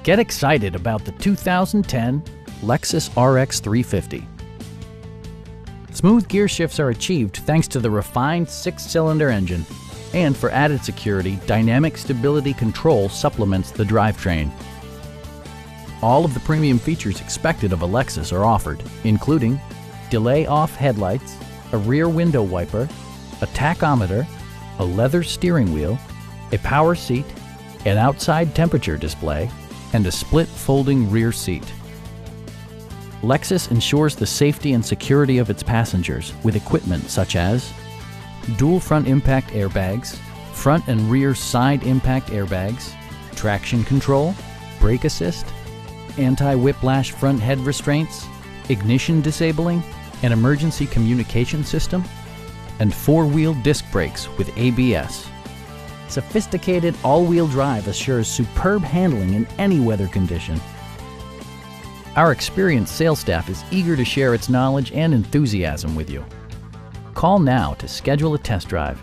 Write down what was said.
Get excited about the 2010 Lexus RX 350. Smooth gear shifts are achieved thanks to the refined 6-cylinder engine. And for added security, dynamic stability control supplements the drivetrain. All of the premium features expected of a Lexus are offered, including delay-off headlights, a rear window wiper, a tachometer, a leather steering wheel, a power seat, an outside temperature display, and a split folding rear seat. Lexus ensures the safety and security of its passengers with equipment such as dual front impact airbags, front and rear side impact airbags, traction control, brake assist, anti-whiplash front head restraints, ignition disabling, an emergency communication system, and 4-wheel disc brakes with ABS. Sophisticated all-wheel drive assures superb handling in any weather condition. Our experienced sales staff is eager to share its knowledge and enthusiasm with you. Call now to schedule a test drive.